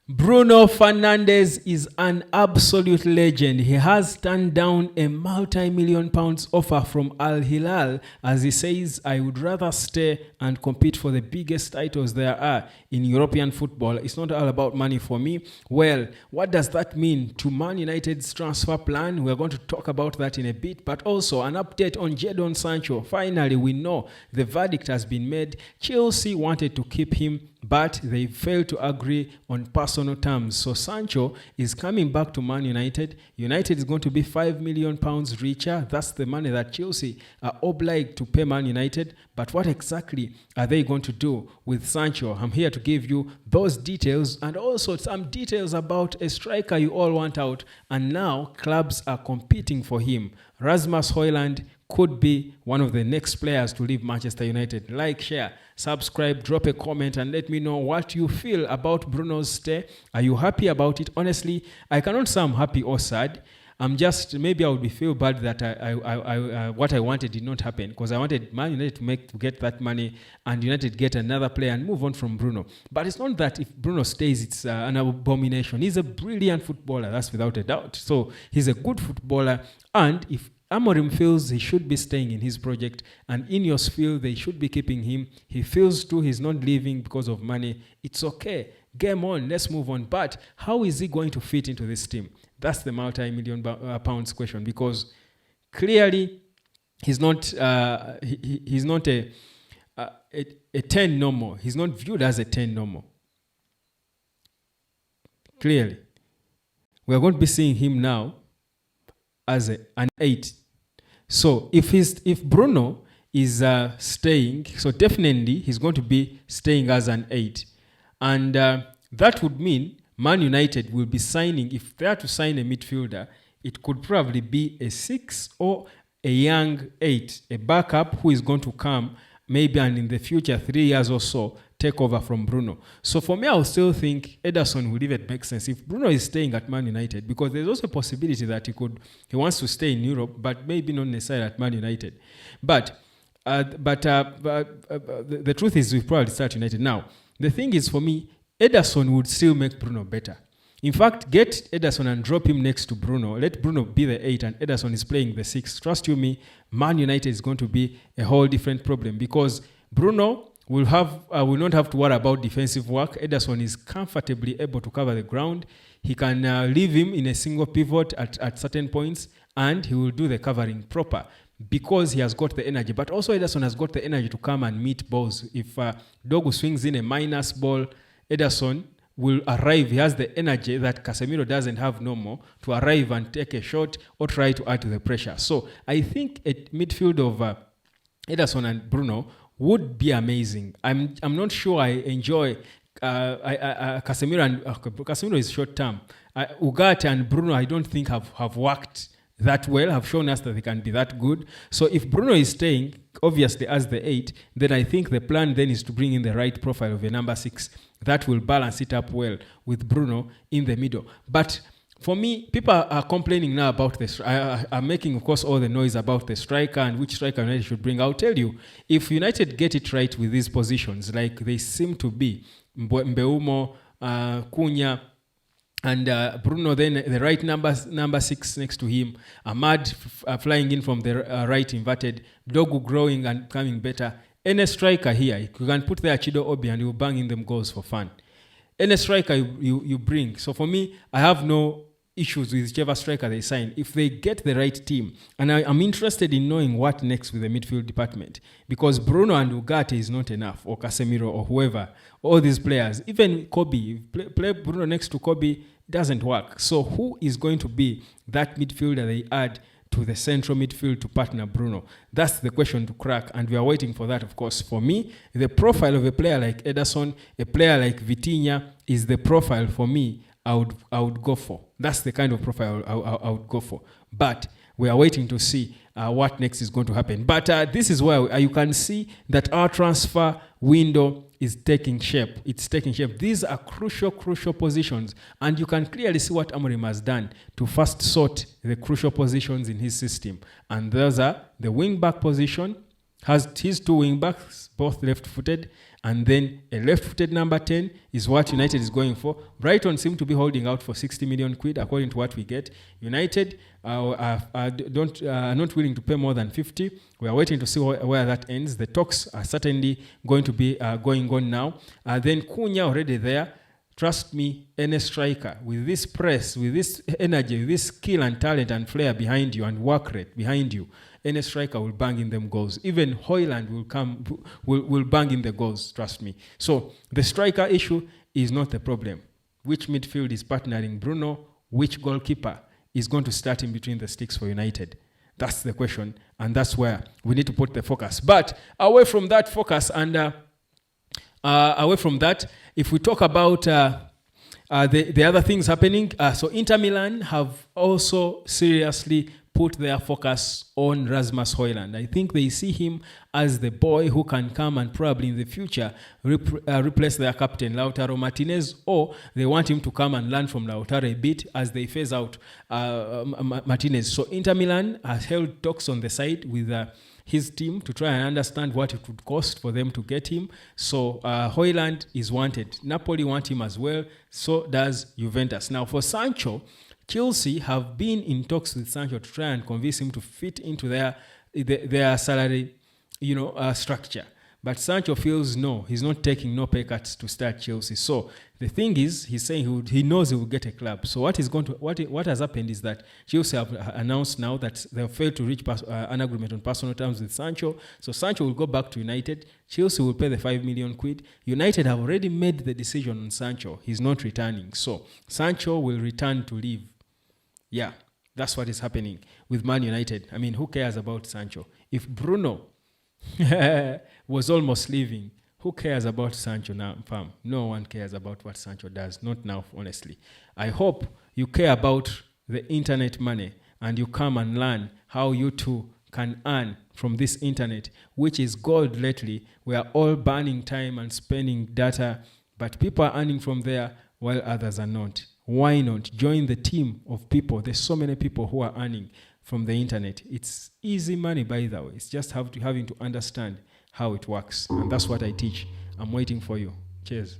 Bruno Fernandez is an absolute legend. He has turned down a multi-million pounds offer from Al Hilal as he says, I would rather stay and compete for the biggest titles there are in European football. It's not all about money for me. Well, what does that mean to Man United's transfer plan? We're going to talk about that in a bit, but also an update on Jadon Sancho. Finally, we know the verdict has been made. Chelsea wanted to keep him, but they failed to agree on personal terms. So Sancho is coming back to Man United. United is going to be £5 million richer. That's the money that Chelsea are obliged to pay Man United. But what exactly are they going to do with Sancho? I'm here to give you those details and also some details about a striker you all want out. And now clubs are competing for him. Rasmus Hojlund could be one of the next players to leave Manchester United. Like, share, subscribe, drop a comment and let me know what you feel about Bruno's stay. Are you happy about it? Honestly, I cannot say I'm happy or sad. I'm just, maybe I would feel bad that what I wanted did not happen, because I wanted Man United to get that money and United get another player and move on from Bruno. But it's not that if Bruno stays, it's an abomination. He's a brilliant footballer, that's without a doubt. So he's a good footballer, and if Amorim feels he should be staying in his project and Ineos feel they should be keeping him, he feels too he's not leaving because of money, it's okay. Game on, let's move on. But how is he going to fit into this team? That's the multi-million pounds question, because clearly he's not he's not a 10 no more. He's not viewed as a 10 no more. Clearly. We're going to be seeing him now as an 8. So if Bruno is staying, so definitely he's going to be staying as an 8. And that would mean Man United will be signing, if they are to sign a midfielder, it could probably be a 6 or a young 8, a backup who is going to come maybe and in the future, 3 years or so, take over from Bruno. So for me, I would still think Ederson would even make sense if Bruno is staying at Man United, because there's also a possibility that he wants to stay in Europe, but maybe not necessarily at Man United. But the truth is we'll probably start United. Now, the thing is for me, Ederson would still make Bruno better. In fact, get Ederson and drop him next to Bruno. Let Bruno be the 8 and Ederson is playing the 6. Trust you me, Man United is going to be a whole different problem, because Bruno will not have to worry about defensive work. Ederson is comfortably able to cover the ground. He can leave him in a single pivot at certain points, and he will do the covering proper, because he has got the energy. But also Ederson has got the energy to come and meet balls. If Dogu swings in a minus ball, Ederson will arrive. He has the energy that Casemiro doesn't have no more, to arrive and take a shot or try to add to the pressure. So I think a midfield of Ederson and Bruno would be amazing. I'm not sure I enjoy Casemiro, and Casemiro is short term. Ugarte and Bruno I don't think have worked that well, have shown us that they can be that good. So if Bruno is staying, obviously as the 8, then I think the plan then is to bring in the right profile of a number 6 that will balance it up well with Bruno in the middle. But for me, people are complaining now about this. I'm making, of course, all the noise about the striker and which striker United should bring. I'll tell you, if United get it right with these positions, like they seem to be, Mbeumo, Cunha, and Bruno, then the right number 6 next to him, Ahmad flying in from the right inverted, Dogu growing and becoming better. Any striker here, you can put there Chido Obi and you bang in them goals for fun. Any striker you bring. So for me, I have no issues with whichever striker they sign if they get the right team. And I'm interested in knowing what next with the midfield department, because Bruno and Ugarte is not enough, or Casemiro or whoever, all these players. Even Kobe, play Bruno next to Kobe, doesn't work. So who is going to be that midfielder they add to the central midfield to partner Bruno? That's the question to crack, and we are waiting for that, of course. For me, the profile of a player like Ederson, a player like Vitinha, is the profile for me I would go for. That's the kind of profile I would go for. But we are waiting to see what next is going to happen. But this is where you can see that our transfer window is taking shape. It's taking shape. These are crucial positions, and you can clearly see what Amorim has done to first sort the crucial positions in his system. And those are the wing-back position, has his two wing backs, both left-footed, and then a left-footed number 10 is what United is going for. Brighton seem to be holding out for 60 million quid, according to what we get. United are not willing to pay more than 50. We are waiting to see where that ends. The talks are certainly going to be going on now. Then Cunha already there. Trust me, any striker with this press, with this energy, with this skill and talent and flair behind you and work rate behind you, any striker will bang in them goals. Even Hojlund will bang in the goals, trust me. So the striker issue is not the problem. Which midfield is partnering Bruno? Which goalkeeper is going to start in between the sticks for United? That's the question, and that's where we need to put the focus. But away from that focus and away from that, if we talk about the other things happening, so Inter Milan have also seriously put their focus on Rasmus Hojlund. I think they see him as the boy who can come and probably in the future replace their captain Lautaro Martinez, or they want him to come and learn from Lautaro a bit as they phase out Martinez. So Inter Milan has held talks on the side with his team to try and understand what it would cost for them to get him. So Hojlund is wanted. Napoli want him as well. So does Juventus. Now for Sancho, Chelsea have been in talks with Sancho to try and convince him to fit into their salary, structure. But Sancho feels no, he's not taking no pay cuts to start Chelsea. So the thing is, he's saying he knows he will get a club. So what has happened is that Chelsea have announced now that they have failed to reach an agreement on personal terms with Sancho. So Sancho will go back to United. Chelsea will pay the 5 million quid. United have already made the decision on Sancho. He's not returning. So Sancho will return to leave. Yeah, that's what is happening with Man United. I mean, who cares about Sancho? If Bruno was almost leaving, who cares about Sancho now, fam? No one cares about what Sancho does. Not now, honestly. I hope you care about the internet money and you come and learn how you too can earn from this internet, which is gold lately. We are all burning time and spending data, but people are earning from there while others are not. Why not join the team of people? There's so many people who are earning from the internet. It's easy money, by the way. It's just having to understand how it works. And that's what I teach. I'm waiting for you. Cheers.